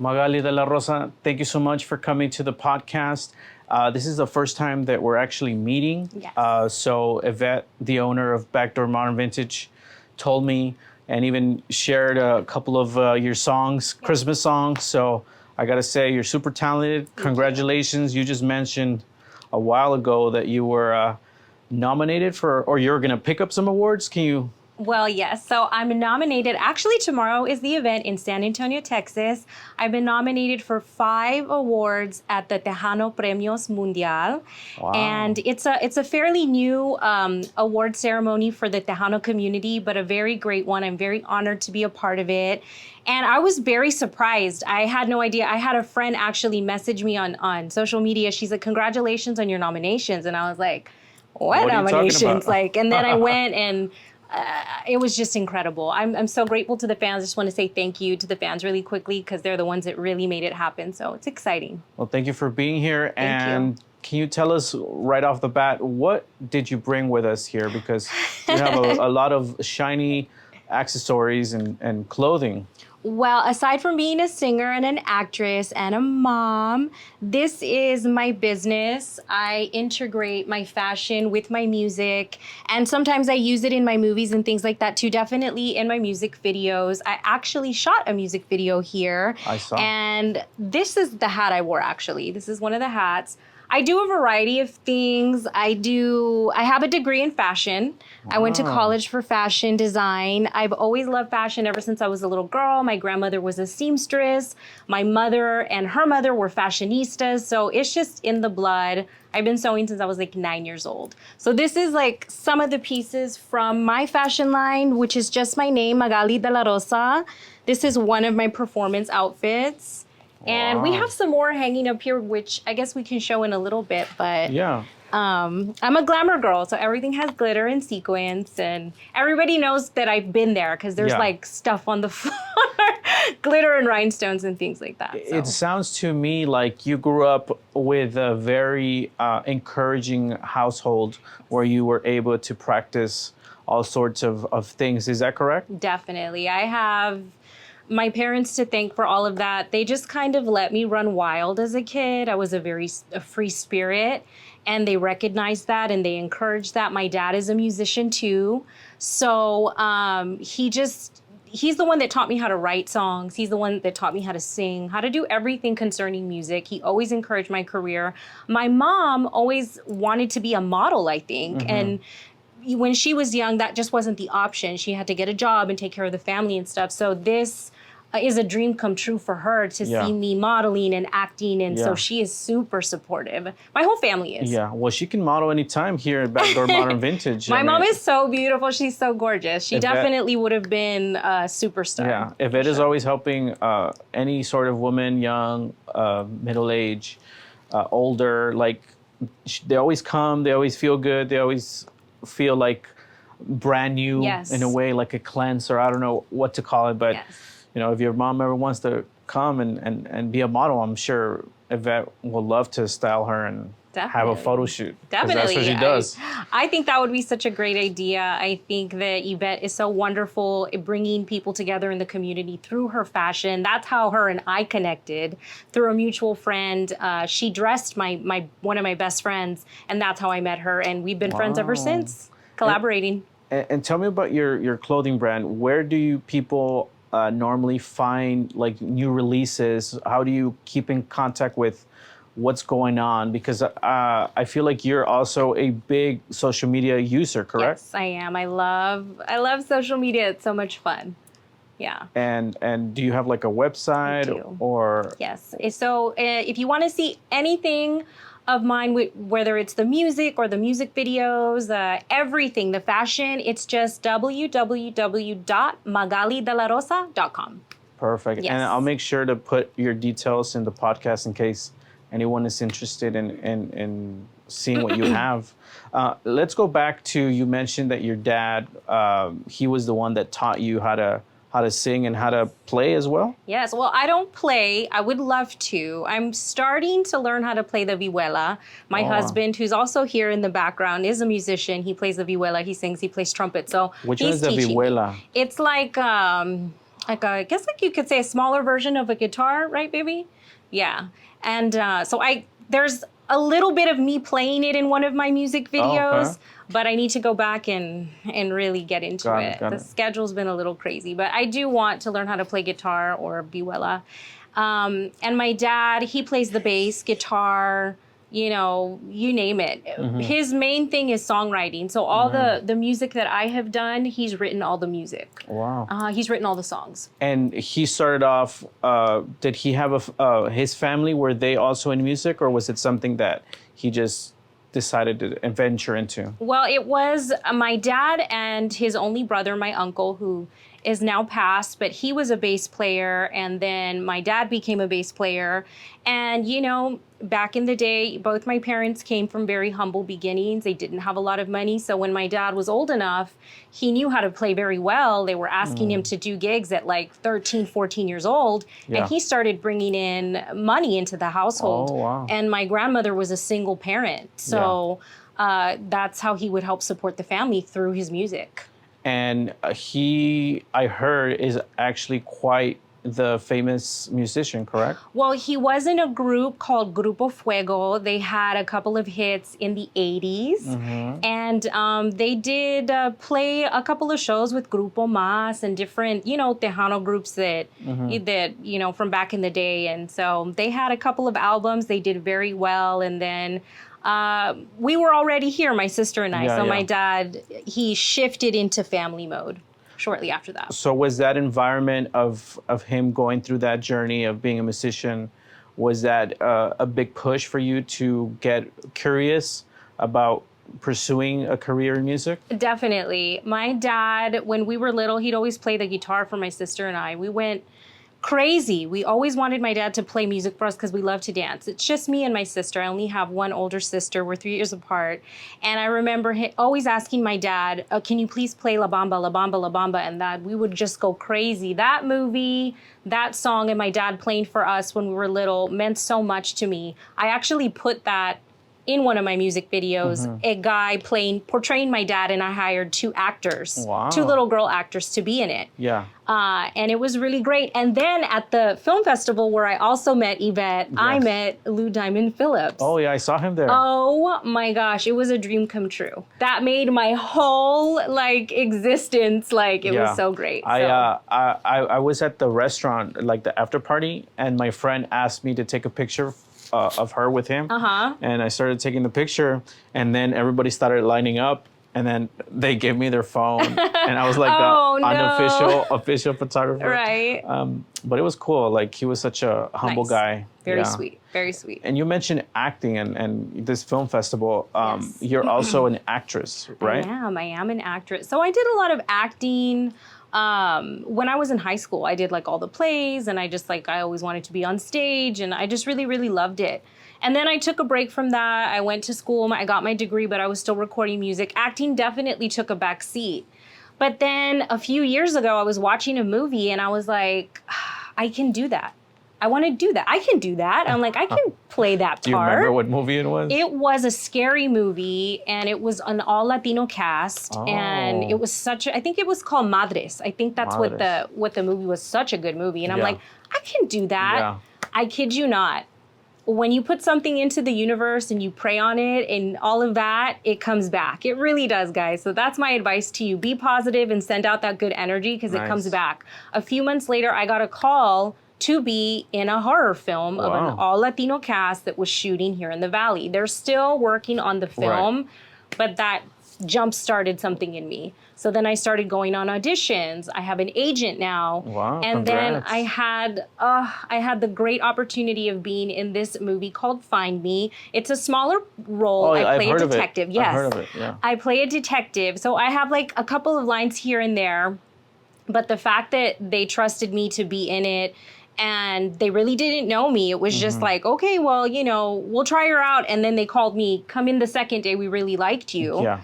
Magali Delarosa, thank you so much for coming to the podcast. This is the first time that we're actually meeting. Yes. So Yvette, the owner of Backdoor Modern Vintage, told me and even shared a couple of your songs, Christmas songs. So I got to say, you're super talented. Congratulations. You just mentioned a while ago that you were nominated for, or you're going to pick up some awards. Can you? Well, yes. So I'm nominated. Actually, tomorrow is the event in San Antonio, Texas. I've been nominated for 5 awards at the Tejano Premios Mundial. Wow. And it's a fairly new award ceremony for the Tejano community, but a very great one. I'm very honored to be a part of it. And I was very surprised. I had no idea. I had a friend actually message me on social media. She's like, congratulations on your nominations. And I was like, what nominations? Like, and then I went and it was just incredible. I'm so grateful to the fans. I just want to say thank you to the fans really quickly because they're the ones that really made it happen. So it's exciting. Well, thank you for being here. Thank you. Can you tell us right off the bat, what did you bring with us here? Because you have a lot of shiny accessories and clothing. Well, aside from being a singer and an actress and a mom, this is my business. I integrate my fashion with my music, and sometimes I use it in my movies and things like that too. Definitely in my music videos. I actually shot a music video here. I saw. And this is the hat I wore, actually. This is one of the hats. I do a variety of things. I have a degree in fashion. Wow. I went to college for fashion design. I've always loved fashion ever since I was a little girl. My grandmother was a seamstress. My mother and her mother were fashionistas. So it's just in the blood. I've been sewing since I was like 9 years old. So this is like some of the pieces from my fashion line, which is just my name, Magali Delarosa. This is one of my performance outfits. And we have some more hanging up here, which I guess we can show in a little bit. But yeah, I'm a glamour girl, so everything has glitter and sequins, and everybody knows that I've been there because there's like stuff on the floor, glitter and rhinestones and things like that. So. It sounds to me like you grew up with a very encouraging household where you were able to practice all sorts of things. Is that correct? Definitely. I have my parents to thank for all of that. They just kind of let me run wild as a kid. I was a free spirit, and they recognized that and they encouraged that. My dad is a musician too. So he's the one that taught me how to write songs. He's the one that taught me how to sing, how to do everything concerning music. He always encouraged my career. My mom always wanted to be a model, I think. Mm-hmm. And when she was young, that just wasn't the option. She had to get a job and take care of the family and stuff. So this is a dream come true for her to see me modeling and acting. And so she is super supportive. My whole family is. Yeah, well, she can model anytime here at Backdoor Modern Vintage. My mom is so beautiful. She's so gorgeous. She definitely would have been a superstar. Yeah, Yvette is always helping any sort of woman, young, middle-aged, older. Like, they always come, they always feel good, they always feel like brand new in a way, like a cleanse, or I don't know what to call it, but you know, if your mom ever wants to come and be a model, I'm sure Yvette will love to style her and have a photo shoot. Definitely. That's what she does. I think that would be such a great idea. I think that Yvette is so wonderful at bringing people together in the community through her fashion. That's how her and I connected, through a mutual friend. She dressed my one of my best friends, and that's how I met her. And we've been friends ever since, collaborating. And tell me about your clothing brand. Where do people normally find like new releases? How do you keep in contact with what's going on? Because I feel like you're also a big social media user, correct? Yes, I am. I love social media. It's so much fun. Yeah. And do you have like a website or? Yes. So if you want to see anything of mine, whether it's the music or the music videos, everything, the fashion, it's just www.magalidelarosa.com. Perfect. Yes. And I'll make sure to put your details in the podcast in case anyone is interested in seeing what you have. Let's go back to, you mentioned that your dad, he was the one that taught you how to sing and how to play as well? Yes, well, I don't play. I would love to. I'm starting to learn how to play the vihuela. My husband, who's also here in the background, is a musician. He plays the vihuela, he sings, he plays trumpet. So which one is the vihuela? It's like, like I guess like you could say a smaller version of a guitar, right, baby? Yeah. And so there's a little bit of me playing it in one of my music videos, but I need to go back and really get into it. The schedule's been a little crazy, but I do want to learn how to play guitar or vihuela. And my dad, he plays the bass, guitar, you know, you name it. His main thing is songwriting. So all the music that I have done, he's written all the music. Wow. He's written all the songs. And he started off, did he have his family, were they also in music, or was it something that he just decided to venture into? Well, it was my dad and his only brother, my uncle, who is now passed, but he was a bass player, and then my dad became a bass player. And, you know, back in the day, both my parents came from very humble beginnings. They didn't have a lot of money. So when my dad was old enough, he knew how to play very well. They were asking him to do gigs at like 13, 14 years old. And he started bringing in money into the household. Oh, wow. And my grandmother was a single parent. So that's how he would help support the family through his music. And he, I heard, is actually quite the famous musician, correct? Well, he was in a group called Grupo Fuego. They had a couple of hits in the 80s. And they did play a couple of shows with Grupo Más and different, you know, Tejano groups that, you know, from back in the day. And so they had a couple of albums. They did very well. And then we were already here, my sister and I. My dad, he shifted into family mode shortly after that. So was that environment of him going through that journey of being a musician, was that a big push for you to get curious about pursuing a career in music? Definitely. My dad, when we were little, he'd always play the guitar for my sister and I. We went crazy. We always wanted my dad to play music for us because we love to dance. It's just me and my sister. I only have one older sister. We're 3 years apart. And I remember always asking my dad, can you please play La Bamba, La Bamba, La Bamba? And that we would just go crazy. That movie, that song, and my dad playing for us when we were little meant so much to me. I actually put that in one of my music videos, a guy portraying my dad, and I hired 2 actors, 2 little girl actors to be in it. Yeah. And it was really great. And then at the film festival where I also met Yvette, I met Lou Diamond Phillips. Oh, yeah, I saw him there. Oh my gosh, it was a dream come true. That made my whole existence, it was so great. I was at the restaurant, the after party, and my friend asked me to take a picture of her with him. And I started taking the picture, and then everybody started lining up, and then they gave me their phone, and I was like official photographer. Right. But it was cool. He was such a humble guy. Very sweet. Very sweet. And you mentioned acting and this film festival. You're also an actress, right? I am an actress. So I did a lot of acting. When I was in high school, I did all the plays, and I always wanted to be on stage, and I just really, really loved it. And then I took a break from that. I went to school, I got my degree, but I was still recording music. Acting definitely took a back seat. But then a few years ago, I was watching a movie, and I was like, I can do that. I want to do that. I can do that. I'm like, I can play that part. Do you remember what movie it was? It was a scary movie, and it was an all-Latino cast, and it was I think it was called Madres. I think that's what the movie was. Such a good movie, and I'm like, I can do that. Yeah. I kid you not. When you put something into the universe and you pray on it and all of that, it comes back. It really does, guys. So that's my advice to you. Be positive and send out that good energy, because it comes back. A few months later, I got a call to be in a horror film of an all-Latino cast that was shooting here in the Valley. They're still working on the film, but that jump-started something in me. So then I started going on auditions. I have an agent now. Wow, and congrats. Then I had the great opportunity of being in this movie called Find Me. It's a smaller role. I play a detective. Yes. I've heard of it, yeah. I play a detective. So I have a couple of lines here and there, but the fact that they trusted me to be in it, and they really didn't know me. It was just okay, well, we'll try her out. And then they called me, come in the second day, we really liked you. Yeah.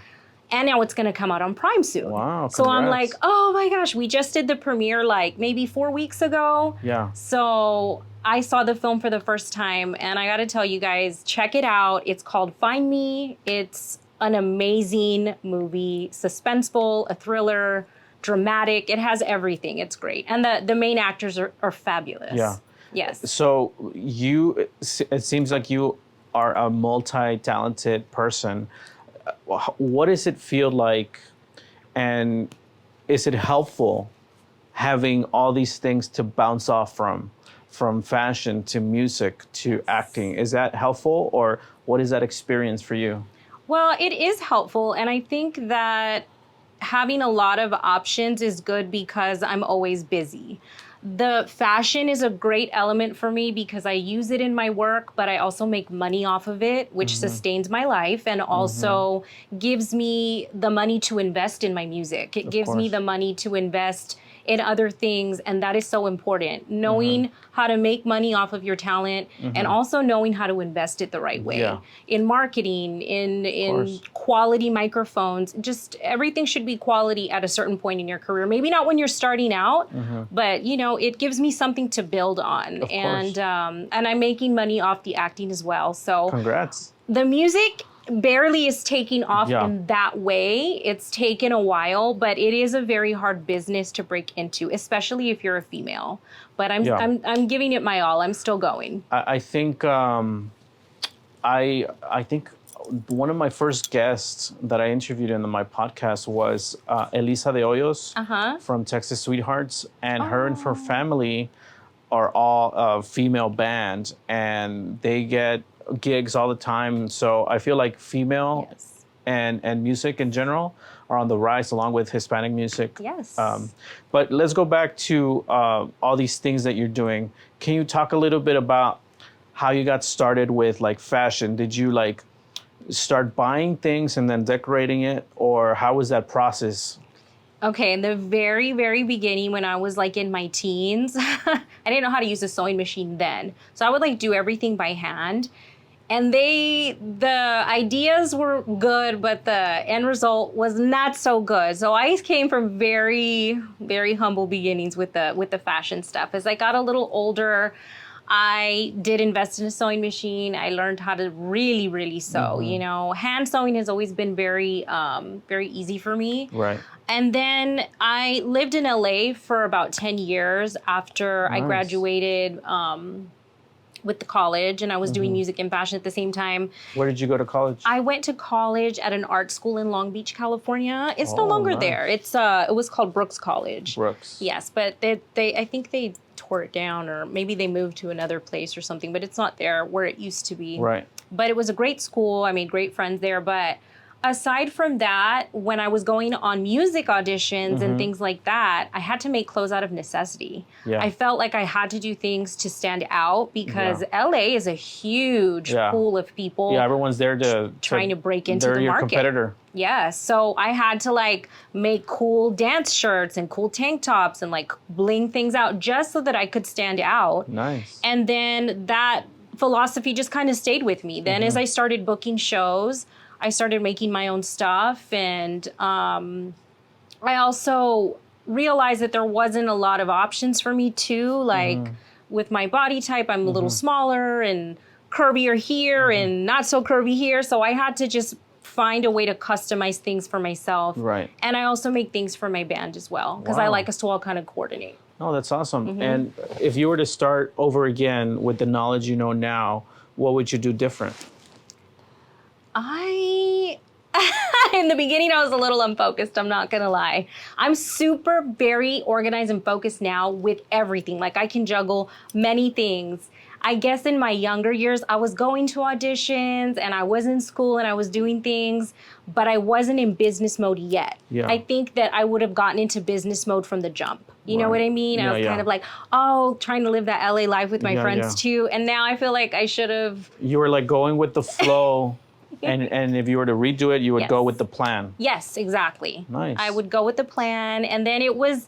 And now it's going to come out on Prime soon. Wow, so I'm like, oh my gosh, we just did the premiere maybe 4 weeks ago. Yeah. So I saw the film for the first time, and I got to tell you guys, check it out. It's called Find Me. It's an amazing movie, suspenseful, a thriller, dramatic. It has everything. It's great. And the main actors are fabulous. Yeah. Yes. So it seems like you are a multi-talented person. What does it feel like, and is it helpful having all these things to bounce off from fashion to music to acting? Is that helpful, or what is that experience for you? Well, it is helpful, and I think that having a lot of options is good because I'm always busy. The fashion is a great element for me because I use it in my work, but I also make money off of it, which sustains my life and also gives me the money to invest in my music. It gives me the money to invest in other things, and that is so important. Knowing how to make money off of your talent and also knowing how to invest it the right way. In marketing, in quality microphones, just everything should be quality at a certain point in your career. Maybe not when you're starting out, but you know, it gives me something to build on. And I'm making money off the acting as well. So Congrats. the music barely is taking off in that way. It's taken a while, but it is a very hard business to break into, especially if you're a female. But I'm giving it my all. I'm still going. I think I think one of my first guests that I interviewed in my podcast was Elisa de Hoyos from Texas Sweethearts, and her and her family are all a female band, and they get gigs all the time. So I feel like female and music in general are on the rise, along with Hispanic music. Yes. But let's go back to all these things that you're doing. Can you talk a little bit about how you got started with like fashion? Did you like start buying things and then decorating it, or how was that process? Okay, in the very, very beginning, when I was like in my teens, I didn't know how to use a sewing machine then. So I would like do everything by hand. And the ideas were good, but the end result was not so good. So I came from very, very humble beginnings with the fashion stuff. As I got a little older, I did invest in a sewing machine. I learned how to really, really sew. You know, hand sewing has always been very, very easy for me. Right. And then I lived in LA for about 10 years after I graduated with the college, and I was doing music and fashion at the same time. Where did you go to college? I went to college at an art school in Long Beach, California. It's no longer there. It was called Brooks College. Brooks. Yes, but I think they tore it down, or maybe they moved to another place or something, but it's not there where it used to be. Right. But it was a great school. I made great friends there, but aside from that, when I was going on music auditions and things like that, I had to make clothes out of necessity. Yeah. I felt like I had to do things to stand out because LA is a huge pool of people. Yeah, everyone's there trying to break into the market. They're your competitor. Yeah, so I had to like make cool dance shirts and cool tank tops and like bling things out just so that I could stand out. Nice. And then that philosophy just kind of stayed with me. Then as I started booking shows, I started making my own stuff, and I also realized that there wasn't a lot of options for me too. Like with my body type, I'm a little smaller and curvier here and not so curvy here. So I had to just find a way to customize things for myself. Right. And I also make things for my band as well, because I like us to all kind of coordinate. Oh, that's awesome. And if you were to start over again with the knowledge you know now, what would you do different? In the beginning, I was a little unfocused, I'm not gonna lie. I'm very organized and focused now with everything. Like I can juggle many things. I guess in my younger years, I was going to auditions and I was in school and I was doing things, but I wasn't in business mode yet. Yeah. I think that I would have gotten into business mode from the jump. You know what I mean? I was kind of like, trying to live that LA life with my friends too. And now I feel like I should have. You were like going with the flow. And if you were to redo it, you would go with the plan. Yes, exactly. Nice. I would go with the plan. And then it was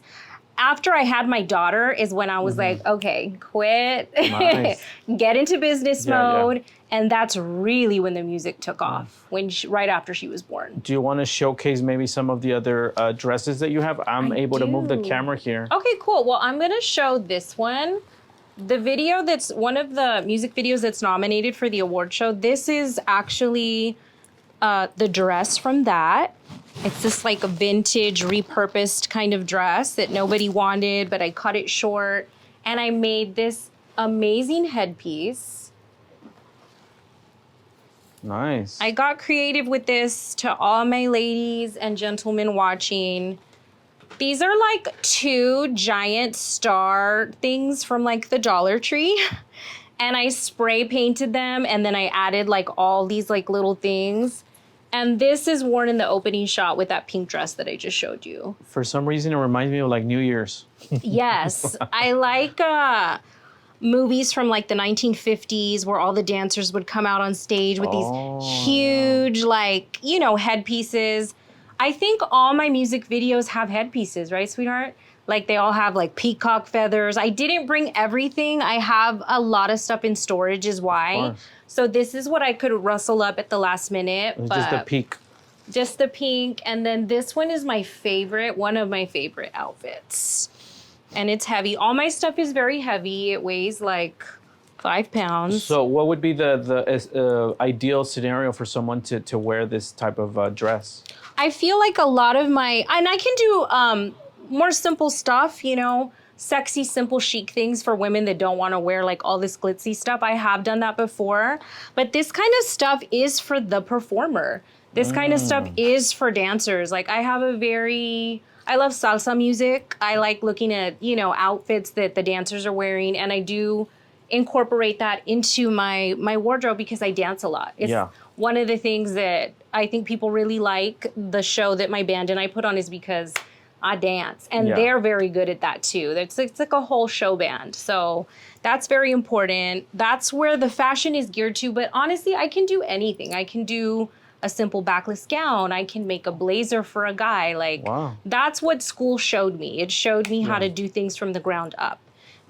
after I had my daughter is when I was like, okay, quit, get into business mode. And that's really when the music took off, right after she was born. Do you want to showcase maybe some of the other dresses that you have? I'm able to move the camera here. Okay, cool. Well, I'm going to show this one. The video that's one of the music videos that's nominated for the award show, this is actually the dress from that. It's this like a vintage repurposed kind of dress that nobody wanted, but I cut it short. And I made this amazing headpiece. Nice. I got creative with this to all my ladies and gentlemen watching. These are like 2 giant star things from like the Dollar Tree. And I spray painted them, and then I added like all these like little things. And this is worn in the opening shot with that pink dress that I just showed you. For some reason, it reminds me of like New Year's. Yes. I like movies from like the 1950s where all the dancers would come out on stage with these huge, like, you know, headpieces. I think all my music videos have headpieces, right, sweetheart? Like they all have like peacock feathers. I didn't bring everything. I have a lot of stuff in storage is why. So this is what I could rustle up at the last minute. It's just the peak. Just the pink. And then this one is my favorite, one of my favorite outfits. And it's heavy. All my stuff is very heavy. It weighs like 5 pounds. So what would be the ideal scenario for someone to wear this type of dress? I feel like a lot of my, and I can do more simple stuff, you know, sexy, simple, chic things for women that don't want to wear like all this glitzy stuff. I have done that before, but this kind of stuff is for the performer. This kind of stuff is for dancers. Like I love salsa music. I like looking at, you know, outfits that the dancers are wearing, and I do incorporate that into my wardrobe because I dance a lot. It's one of the things that I think people really like the show that my band and I put on is because I dance, and they're very good at that too. It's like a whole show band. So that's very important. That's where the fashion is geared to. But honestly, I can do anything. I can do a simple backless gown. I can make a blazer for a guy. Like that's what school showed me. It showed me how to do things from the ground up.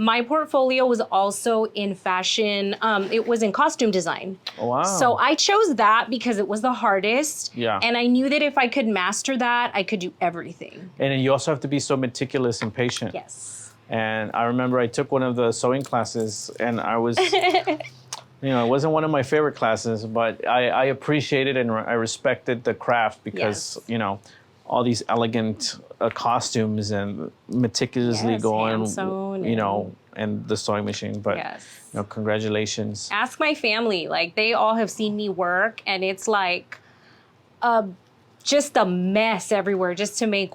My portfolio was also in fashion. It was in costume design. Wow. So I chose that because it was the hardest. Yeah. And I knew that if I could master that, I could do everything. And then you also have to be so meticulous and patient. Yes. And I remember I took one of the sewing classes, and I was, you know, it wasn't one of my favorite classes, but I appreciated and I respected the craft because, you know, all these elegant costumes and meticulously going, you know, and the sewing machine. But, you know, congratulations. Ask my family. Like, they all have seen me work, and it's like just a mess everywhere just to make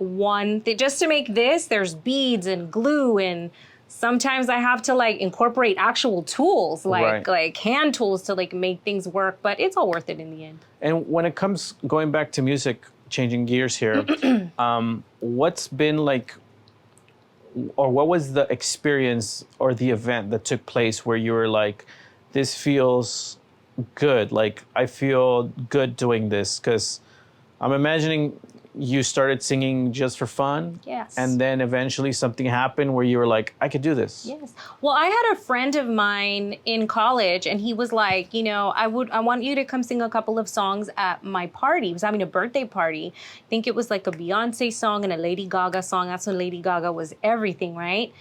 just to make this. There's beads and glue, and sometimes I have to like incorporate actual tools, like hand tools to like make things work, but it's all worth it in the end. And when it comes going back to music, changing gears here, what's been like, or what was the experience or the event that took place where you were like, this feels good, like I feel good doing this? Because I'm imagining you started singing just for fun. Yes. And then eventually something happened where you were like, I could do this. Yes. Well, I had a friend of mine in college, and he was like, you know, I want you to come sing a couple of songs at my party. He was having a birthday party. I think it was like a Beyonce song and a Lady Gaga song. That's when Lady Gaga was everything, right?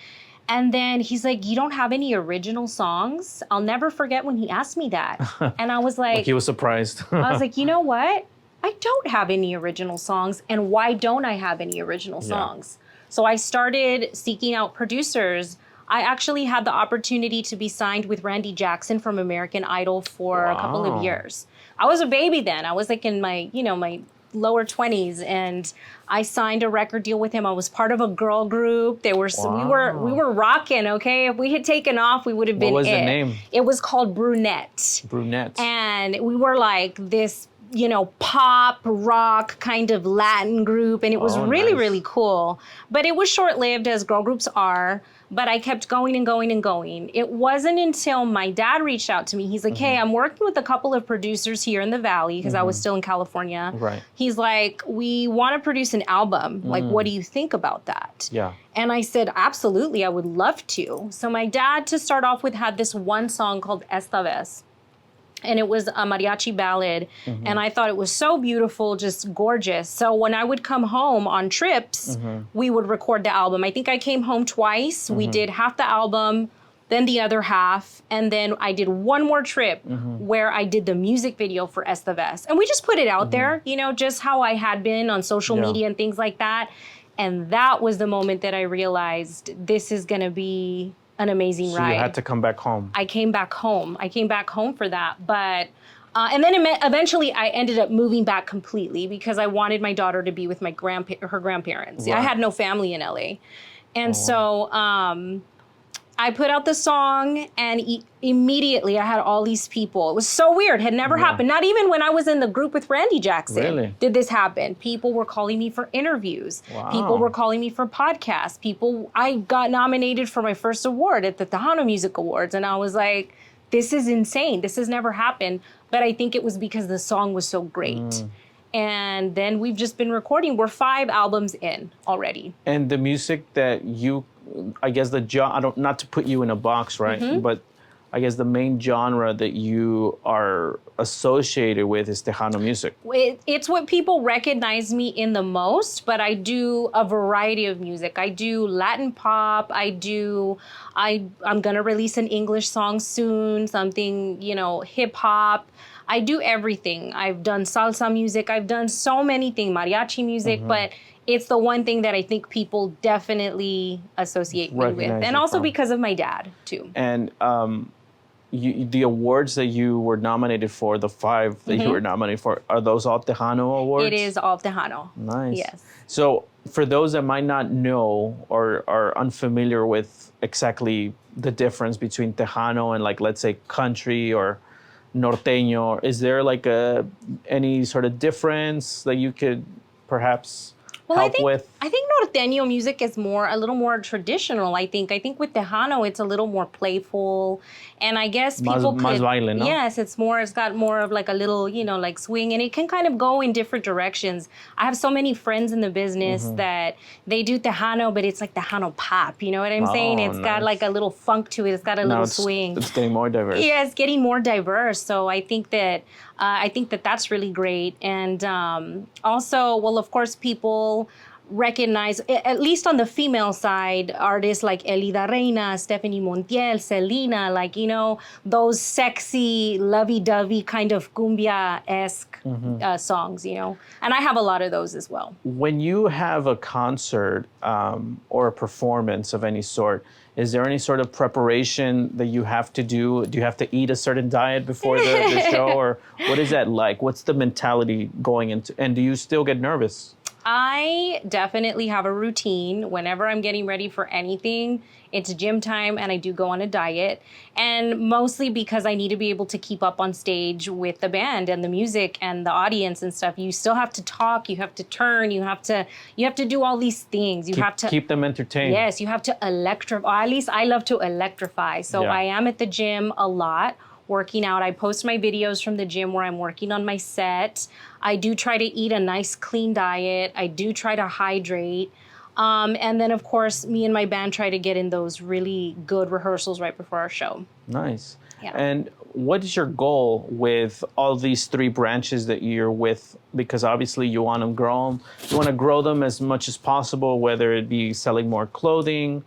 And then he's like, you don't have any original songs? I'll never forget when he asked me that. And I was like he was surprised. I was like, you know what? I don't have any original songs, and why don't I have any original songs? So I started seeking out producers. I actually had the opportunity to be signed with Randy Jackson from American Idol for a couple of years. I was a baby then. I was like in my, you know, my lower 20s, and I signed a record deal with him. I was part of a girl group. We were rocking, okay? If we had taken off, we would have been it. What was the name? It was called Brunette. Brunette. And we were like this, you know, pop, rock kind of Latin group. And it was really, really cool. But it was short-lived, as girl groups are. But I kept going and going and going. It wasn't until my dad reached out to me. He's like, hey, I'm working with a couple of producers here in the Valley, because I was still in California. Right. He's like, we want to produce an album. Like, what do you think about that? Yeah. And I said, absolutely, I would love to. So my dad, to start off with, had this one song called Esta Vez. And it was a mariachi ballad. And I thought it was so beautiful, just gorgeous. So when I would come home on trips, we would record the album. I think I came home twice. We did half the album. then the other half, and then I did one more trip where I did the music video for Esta Vez. And we just put it out there, you know, just how I had been on social media and things like that. And that was the moment that I realized this is going to be an amazing ride. So you had to come back home. I came back home. I came back home for that. But, and then eventually I ended up moving back completely because I wanted my daughter to be with my her grandparents. Right. I had no family in LA. And so I put out the song, and immediately I had all these people. It was so weird. It had never happened. Not even when I was in the group with Randy Jackson did this happen. People were calling me for interviews. Wow. People were calling me for podcasts. I got nominated for my first award at the Tejano Music Awards. And I was like, this is insane. This has never happened. But I think it was because the song was so great. And then we've just been recording. We're 5 albums in already. And the music that you, I guess not to put you in a box, right? But I guess the main genre that you are associated with is Tejano music. It's what people recognize me in the most, but I do a variety of music. I do Latin pop. I'm going to release an English song soon, something, you know, hip hop. I do everything. I've done salsa music. I've done so many things, mariachi music, but it's the one thing that I think people definitely associate me with. And also because of my dad, too. And the awards that you were nominated for, the 5 that you were nominated for, are those all Tejano awards? It is all Tejano. Nice. Yes. So for those that might not know or are unfamiliar with exactly the difference between Tejano and, like, let's say country or Norteño, is there like any sort of difference that you could perhaps help with? I think Norteño music is a little more traditional. I think with Tejano, it's a little more playful, and I guess people más baile, ¿no? Yes, it's got more of like a little, you know, like swing, and it can kind of go in different directions. I have so many friends in the business that they do Tejano, but it's like Tejano pop. You know what I'm saying? It's got like a little funk to it. It's got a little swing. It's getting more diverse. Yeah, it's getting more diverse. So I think that that's really great. And also, well, of course, people recognize, at least on the female side, artists like Elida Reina, Stephanie Montiel, Selena, like, you know, those sexy, lovey-dovey kind of cumbia-esque songs, you know. And I have a lot of those as well. When you have a concert or a performance of any sort, is there any sort of preparation that you have to do? Do you have to eat a certain diet before the show? Or what is that like? What's the mentality going into? And do you still get nervous? I definitely have a routine. Whenever I'm getting ready for anything, it's gym time, and I do go on a diet. And mostly because I need to be able to keep up on stage with the band and the music and the audience and stuff. You still have to talk, you have to turn, you have to do all these things. You have to keep them entertained. Yes, you have to electrify. At least I love to electrify. So I am at the gym a lot, working out. I post my videos from the gym where I'm working on my set. I do try to eat a nice clean diet. I do try to hydrate. And then, of course, me and my band try to get in those really good rehearsals right before our show. Nice. Yeah. And what is your goal with all these 3 branches that you're with? Because obviously you want to grow them. You want to grow them as much as possible, whether it be selling more clothing,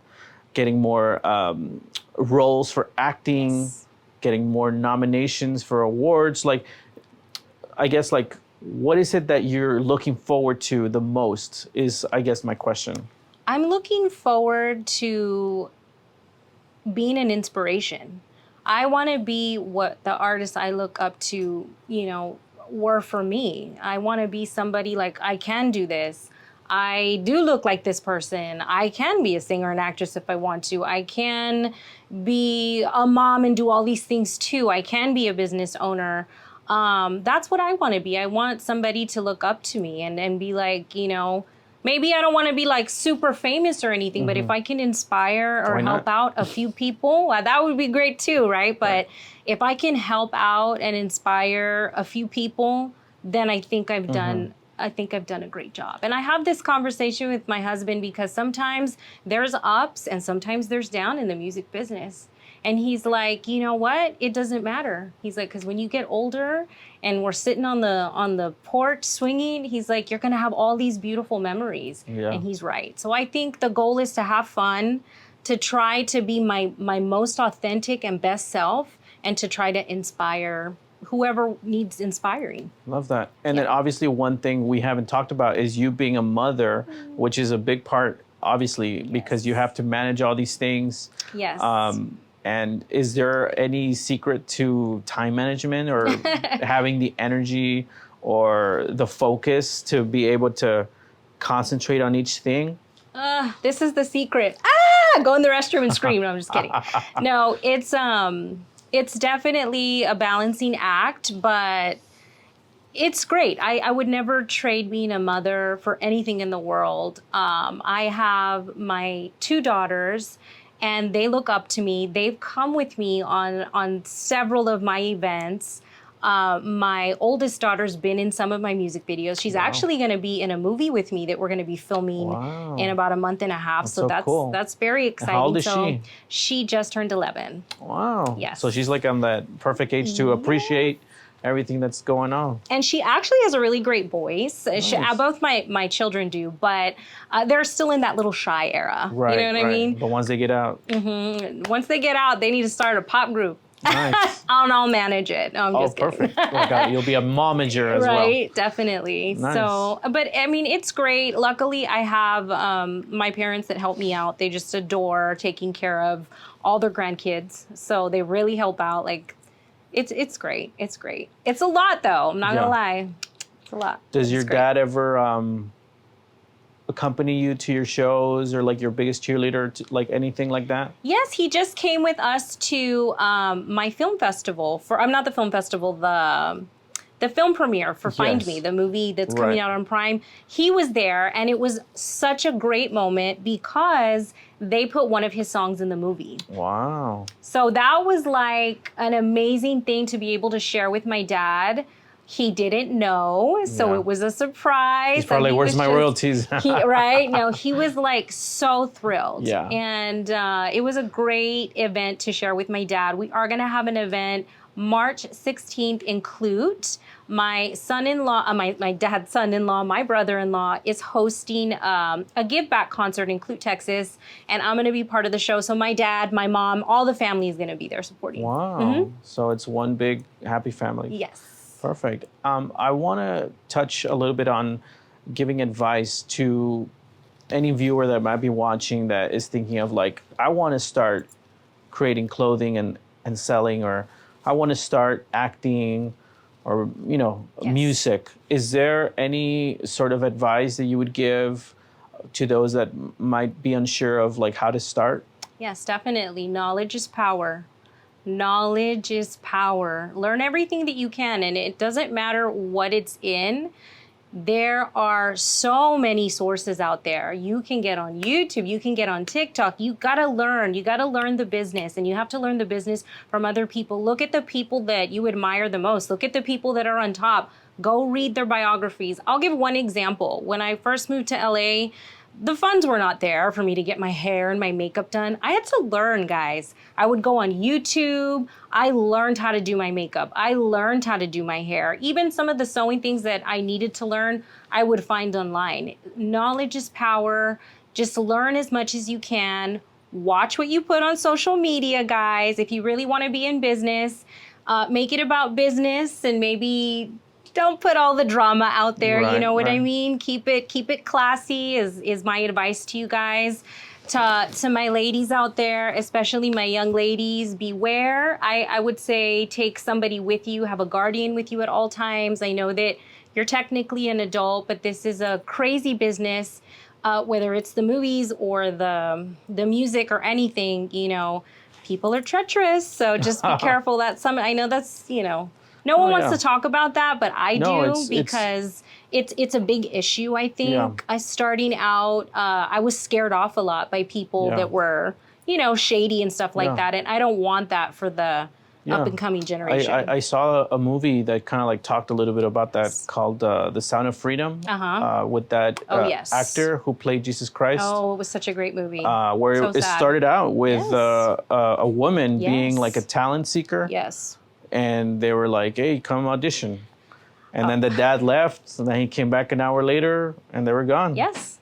getting more roles for acting, getting more nominations for awards. Like, I guess, like, what is it that you're looking forward to the most is, I guess, my question. I'm looking forward to being an inspiration. I want to be what the artists I look up to, you know, were for me. I want to be somebody like, I can do this. I do look like this person. I can be a singer and actress if I want to. I can be a mom and do all these things too. I can be a business owner. That's what I want to be. I want somebody to look up to me and be like, you know, maybe I don't want to be like super famous or anything, but if I can inspire or help out a few people, that would be great too, right? But if I can help out and inspire a few people, then I think I've done a great job. And I have this conversation with my husband because sometimes there's ups and sometimes there's down in the music business. And he's like, you know what? It doesn't matter. He's like, because when you get older and we're sitting on the porch swinging, he's like, you're going to have all these beautiful memories. Yeah. And he's right. So I think the goal is to have fun, to try to be my most authentic and best self, and to try to inspire whoever needs inspiring. Love that. And then obviously one thing we haven't talked about is you being a mother, which is a big part, obviously, because you have to manage all these things. Yes. And is there any secret to time management or having the energy or the focus to be able to concentrate on each thing? This is the secret. Go in the restroom and scream. No, I'm just kidding. No, it's definitely a balancing act, but it's great. I would never trade being a mother for anything in the world. I have my 2 daughters, and they look up to me. They've come with me on several of my events. My oldest daughter's been in some of my music videos. She's actually going to be in a movie with me that we're going to be filming in about a month and a half. So that's cool. That's very exciting. How old is she? She just turned 11. Wow. Yes. So she's like on that perfect age to appreciate everything that's going on. And she actually has a really great voice. Nice. Both my children do, but they're still in that little shy era. Right, you know what I mean? But once they get out. Once they get out, they need to start a pop group. Nice. I'll manage it. No, I'm just kidding. Perfect. Oh, God, you'll be a momager as well. Right, definitely. Nice. So, but I mean, it's great. Luckily, I have my parents that help me out. They just adore taking care of all their grandkids. So they really help out. Like, it's great. It's great. It's a lot, though. I'm not gonna lie. It's a lot. Does your dad ever accompany you to your shows, or like your biggest cheerleader, like anything like that? Yes, he just came with us to my film festival. Not the film festival, the film premiere for Find Me, the movie that's coming out on Prime. He was there, and it was such a great moment because they put one of his songs in the movie. Wow. So that was like an amazing thing to be able to share with my dad. He didn't know, so it was a surprise. He's probably like, where's my royalties? Right? No, he was like so thrilled. Yeah. And it was a great event to share with my dad. We are going to have an event March 16th in Clute. My son-in-law, my dad's son-in-law, my brother-in-law is hosting a give back concert in Clute, Texas, and I'm going to be part of the show. So my dad, my mom, all the family is going to be there supporting. Wow. So it's one big happy family. Yes. Perfect. I want to touch a little bit on giving advice to any viewer that might be watching that is thinking of like, I want to start creating clothing and selling, or I want to start acting, or, music. Is there any sort of advice that you would give to those that might be unsure of like how to start? Yes, definitely. Knowledge is power. Knowledge is power. Learn everything that you can, and it doesn't matter what it's in. There are so many sources out there. You can get on YouTube, you can get on TikTok. You gotta learn. You gotta learn the business, and you have to learn the business from other people. Look at the people that you admire the most. Look at the people that are on top. Go read their biographies. I'll give one example. When I first moved to LA, the funds were not there for me to get my hair and my makeup done. I had to learn, guys. I would go on YouTube. I learned how to do my makeup. I learned how to do my hair. Even some of the sewing things that I needed to learn, I would find online. Knowledge is power. Just learn as much as you can. Watch what you put on social media, guys. If you really want to be in business, make it about business, and maybe don't put all the drama out there. Right, you know what I mean? Keep it classy is my advice to you guys. To my ladies out there, especially my young ladies, beware. I would say take somebody with you, have a guardian with you at all times. I know that you're technically an adult, but this is a crazy business. Whether it's the movies or the music or anything, people are treacherous. So just be careful. I know that's, no one wants to talk about that, but I do, because it's a big issue, I think. Starting out, I was scared off a lot by people that were, shady and stuff like that. And I don't want that for the up and coming generation. I saw a movie that kind of like talked a little bit about that, called The Sound of Freedom, with that actor who played Jesus Christ. Oh, it was such a great movie. Where it started out with a woman being like a talent seeker. Yes. And they were like, hey, come audition. And then the dad left, and then he came back an hour later, and they were gone. Yes.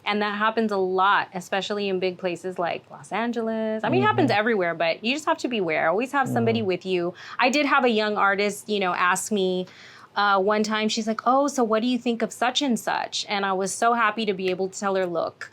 And that happens a lot, especially in big places like Los Angeles. I mean, it happens everywhere, but you just have to beware. Always have somebody with you. I did have a young artist, ask me one time, she's like, oh, so what do you think of such and such? And I was so happy to be able to tell her, look,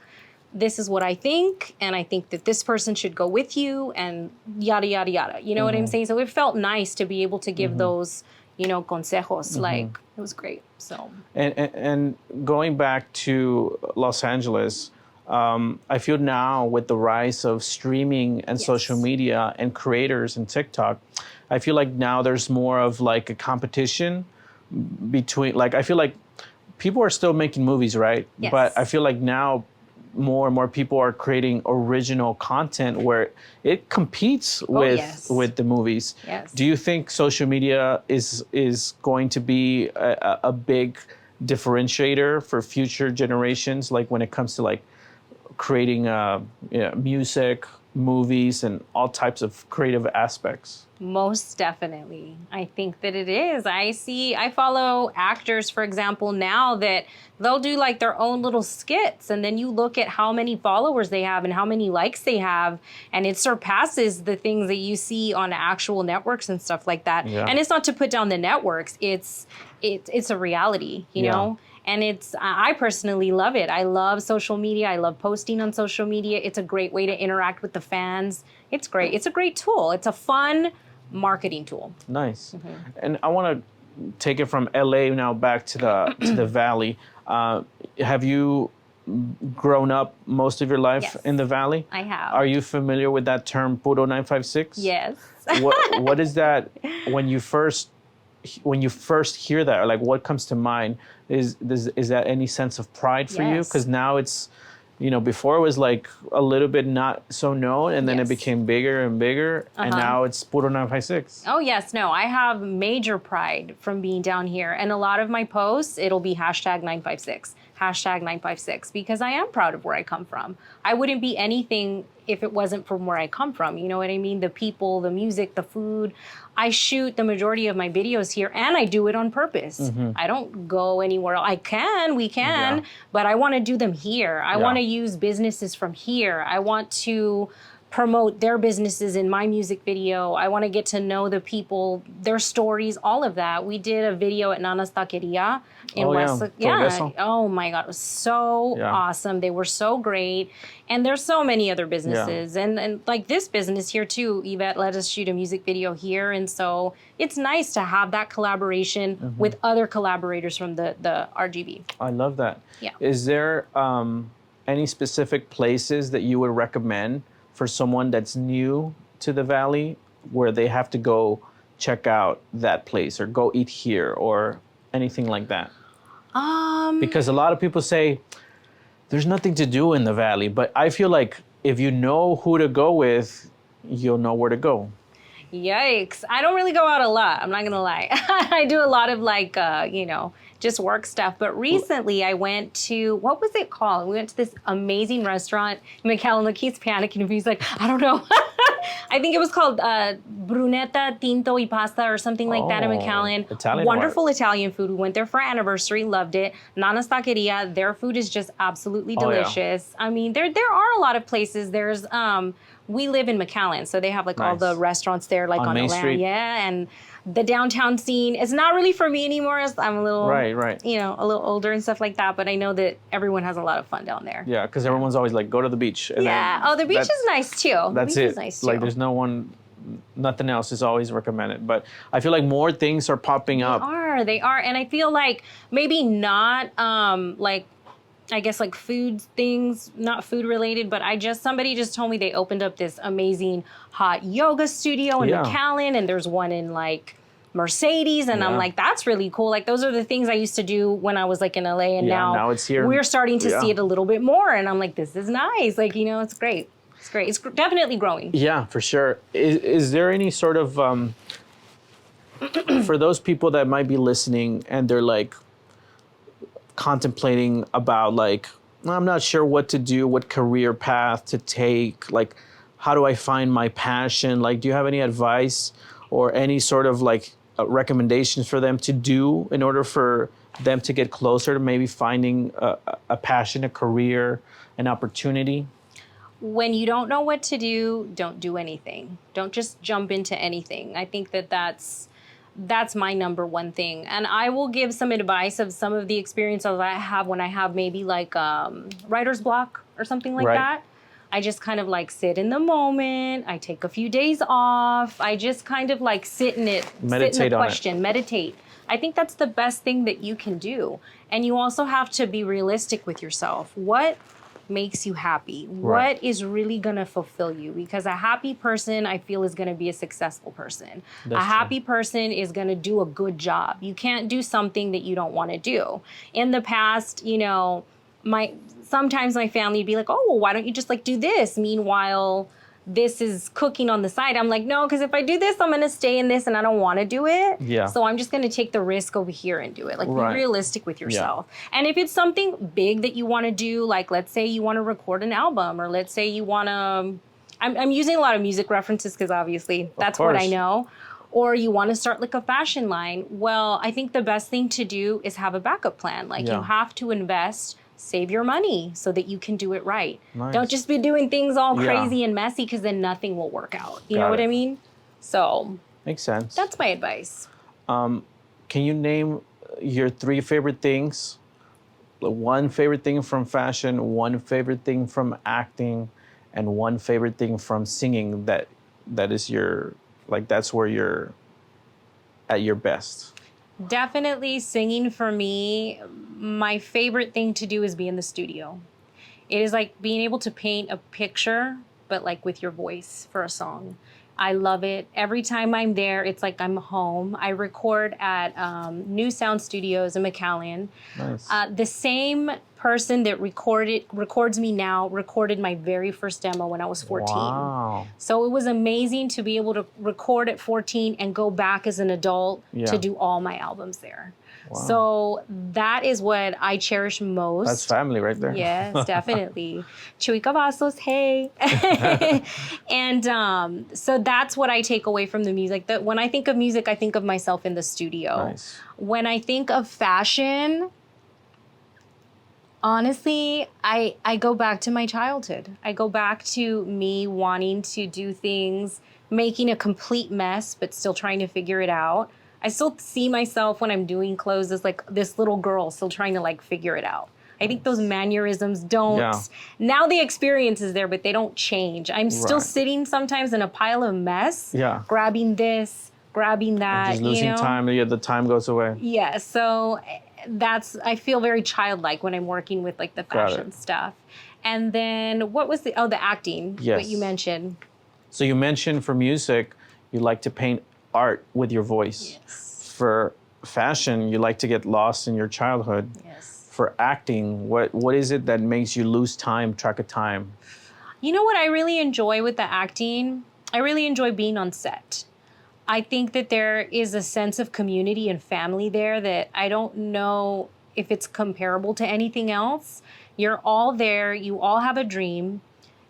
this is what I think, and I think that this person should go with you, and yada, yada, yada. You know what I'm saying? So it felt nice to be able to give those, consejos. Like, it was great. So. And going back to Los Angeles, I feel now with the rise of streaming and social media and creators and TikTok, I feel like now there's more of like a competition between, like, I feel like people are still making movies, right? Yes. But I feel like now more and more people are creating original content where it competes with the movies. Yes. Do you think social media is going to be a big differentiator for future generations, like when it comes to like creating music, movies, and all types of creative aspects? Most definitely. I think that it is. I follow actors, for example, now that they'll do like their own little skits, and then you look at how many followers they have and how many likes they have, and it surpasses the things that you see on actual networks and stuff like that. Yeah. And it's not to put down the networks. It's a reality, you know? And I personally love it. I love social media. I love posting on social media. It's a great way to interact with the fans. It's great. It's a great tool. It's a fun marketing tool. Nice. And I want to take it from LA now back to the Valley. Have you grown up most of your life in the Valley? I have. Are you familiar with that term, Puro 956? Yes. What is that when you first hear that, or like what comes to mind? Is that any sense of pride for you? Because now it's, before it was like a little bit not so known, and then it became bigger and bigger, and now it's Puro 956. Oh, yes. No, I have major pride from being down here. And a lot of my posts, it'll be hashtag 956, hashtag 956, because I am proud of where I come from. I wouldn't be anything if it wasn't from where I come from. You know what I mean? The people, the music, the food. I shoot the majority of my videos here, and I do it on purpose. I don't go anywhere else. We can, but I want to do them here. I want to use businesses from here. I want to promote their businesses in my music video. I want to get to know the people, their stories, all of that. We did a video at Nana's Taqueria in West. Yeah. Oh my God, it was so awesome. They were so great. And there's so many other businesses. And like this business here too, Yvette let us shoot a music video here. And so it's nice to have that collaboration with other collaborators from the RGV. I love that. Yeah. Is there any specific places that you would recommend for someone that's new to the Valley where they have to go check out that place or go eat here or anything like that? Because a lot of people say there's nothing to do in the Valley, but I feel like if you know who to go with, you'll know where to go. Yikes. I don't really go out a lot. I'm not going to lie. I do a lot of like, just work stuff. But recently I went to, what was it called? We went to this amazing restaurant. McCallum keeps panicking if he's like, I don't know. I think it was called Brunette, Tinto y Pasta or something like that in McAllen. Italian Wonderful Italian food. We went there for our anniversary, loved it. Nana's Taqueria, their food is just absolutely delicious. I mean, there are a lot of places. There's, we live in McAllen, so they have like all the restaurants there, like on Main the land. Street. Yeah, and the downtown scene is not really for me anymore as I'm a little, a little older and stuff like that. But I know that everyone has a lot of fun down there. Yeah, because everyone's always like, go to the beach. And the beach is nice too. That's it. Like there's nothing else is always recommended. But I feel like more things are popping up. They are. And I feel like maybe not I guess like food things, not food related, but somebody just told me they opened up this amazing hot yoga studio in McAllen, and there's one in like Mercedes, and I'm like, that's really cool. Like those are the things I used to do when I was like in LA, and now it's here. We're starting to see it a little bit more, and I'm like, this is nice. Like, it's great. It's great. It's definitely growing. Yeah, for sure. Is there any sort of, for those people that might be listening and they're like, contemplating about like, I'm not sure what to do, what career path to take, like how do I find my passion? Like, do you have any advice or any sort of like recommendations for them to do in order for them to get closer to maybe finding a passion, a career, an opportunity? When you don't know what to do, don't do anything. Don't just jump into anything. I think that's my number one thing. And I will give some advice of some of the experiences I have when I have maybe like writer's block or something like that. I just kind of like sit in the moment. I take a few days off. I just kind of like sit in it, meditate sit in the on question, meditate. I think that's the best thing that you can do. And you also have to be realistic with yourself. What makes you happy? What is really going to fulfill you? Because a happy person, I feel, is going to be a successful person. That's a happy person is going to do a good job. You can't do something that you don't want to do. In the past, you know, sometimes my family would be like, oh, well, why don't you just like do this? Meanwhile, this is cooking on the side. I'm like, no, because if I do this, I'm going to stay in this and I don't want to do it. Yeah. So I'm just going to take the risk over here and do it. Like, be realistic with yourself. Yeah. And if it's something big that you want to do, like, let's say you want to record an album, or let's say you want to, I'm using a lot of music references because obviously that's what I know. Or you want to start like a fashion line. Well, I think the best thing to do is have a backup plan. Like, you have to invest, save your money so that you can do it right. Nice. Don't just be doing things all crazy and messy, because then nothing will work out. You know what I mean? So makes sense. That's my advice. Can you name your 3 favorite things? One favorite thing from fashion, one favorite thing from acting, and one favorite thing from singing that is your, like, that's where you're at your best. Definitely singing for me. My favorite thing to do is be in the studio. It is like being able to paint a picture, but like with your voice for a song. I love it. Every time I'm there, it's like I'm home. I record at New Sound Studios in McAllen. Nice. The same person that records me now recorded my very first demo when I was 14. Wow. So it was amazing to be able to record at 14 and go back as an adult to do all my albums there. Wow. So that is what I cherish most. That's family right there. Yes, definitely. Chuy Cavazos, hey. And so that's what I take away from the music. That when I think of music, I think of myself in the studio. Nice. When I think of fashion, honestly, I go back to my childhood. I go back to me wanting to do things, making a complete mess, but still trying to figure it out. I still see myself when I'm doing clothes as like this little girl still trying to like figure it out. I think those mannerisms don't, now the experience is there, but they don't change. I'm still sitting sometimes in a pile of mess, grabbing this, grabbing that. Just losing time, the time goes away. Yeah, so I feel very childlike when I'm working with like the fashion stuff. And then what was the acting that you mentioned? So you mentioned for music, you like to paint art with your voice. Yes. For fashion, you like to get lost in your childhood. Yes. For acting, what is it that makes you lose track of time? You know what I really enjoy with the acting? I really enjoy being on set. I think that there is a sense of community and family there that I don't know if it's comparable to anything else. You're all there. You all have a dream.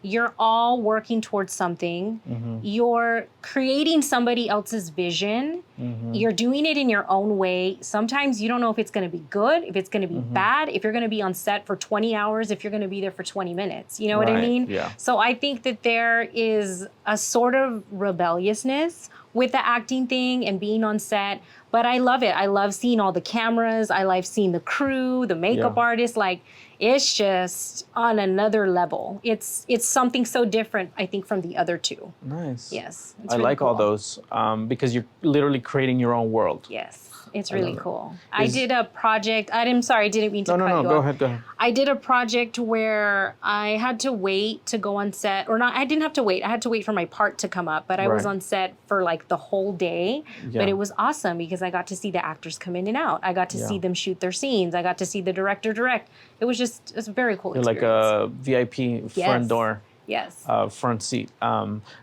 You're all working towards something. Mm-hmm. You're creating somebody else's vision. Mm-hmm. You're doing it in your own way. Sometimes you don't know if it's going to be good, if it's going to be bad, if you're going to be on set for 20 hours, if you're going to be there for 20 minutes. You know what I mean? Yeah. So I think that there is a sort of rebelliousness with the acting thing and being on set. But I love it. I love seeing all the cameras. I love seeing the crew, the makeup artists. Like, it's just on another level. It's something so different, I think, from the other two. Nice. Yes. I really like all those because you're literally creating your own world. Yes. It's really cool. I did a project. I'm sorry, I didn't mean to cut you off. Go ahead. I did a project where I had to wait to go on set. Or not, I didn't have to wait. I had to wait for my part to come up. But I was on set for like the whole day. Yeah. But it was awesome because I got to see the actors come in and out. I got to see them shoot their scenes. I got to see the director direct. It was a very cool experience. Like a VIP front door. Yes. Front seat.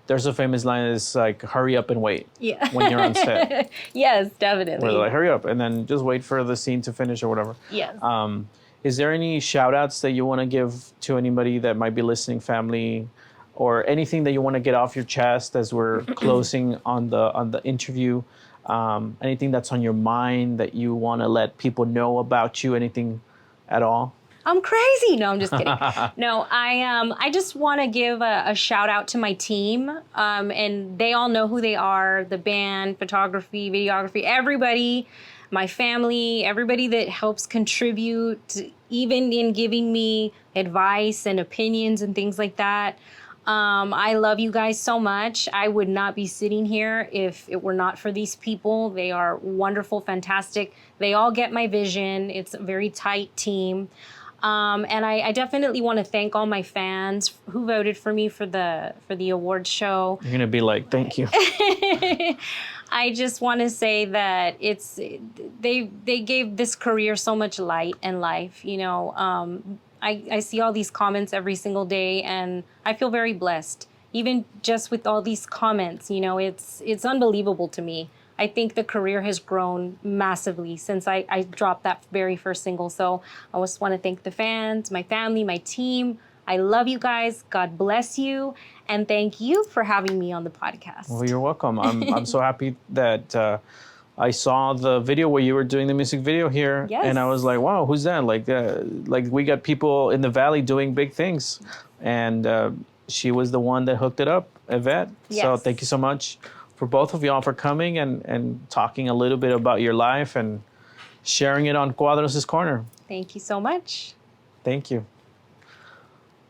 There's a famous line that's like, hurry up and wait. Yeah. When you're on set. Yes, definitely. Where they're like, hurry up, and then just wait for the scene to finish or whatever. Yes. Is there any shout outs that you want to give to anybody that might be listening, family, or anything that you want to get off your chest as we're closing on the interview. Anything that's on your mind that you want to let people know about you, anything at all? I'm crazy. No, I'm just kidding. No, I just want to give a shout out to my team. And they all know who they are, the band, photography, videography, everybody, my family, everybody that helps contribute, even in giving me advice and opinions and things like that. I love you guys so much. I would not be sitting here if it were not for these people. They are wonderful, fantastic. They all get my vision. It's a very tight team. And I definitely want to thank all my fans who voted for me for the awards show. You're gonna be like, thank you. I just want to say that they gave this career so much light and life. You know, I see all these comments every single day, and I feel very blessed. Even just with all these comments, you know, it's unbelievable to me. I think the career has grown massively since I dropped that very first single. So I just want to thank the fans, my family, my team. I love you guys. God bless you. And thank you for having me on the podcast. Well, you're welcome. I'm so happy that I saw the video where you were doing the music video here. Yes. And I was like, wow, who's that? Like we got people in the Valley doing big things. And she was the one that hooked it up, Yvette. Yes. So thank you so much for both of y'all for coming and talking a little bit about your life and sharing it on Cuadros' Corner. Thank you so much. Thank you.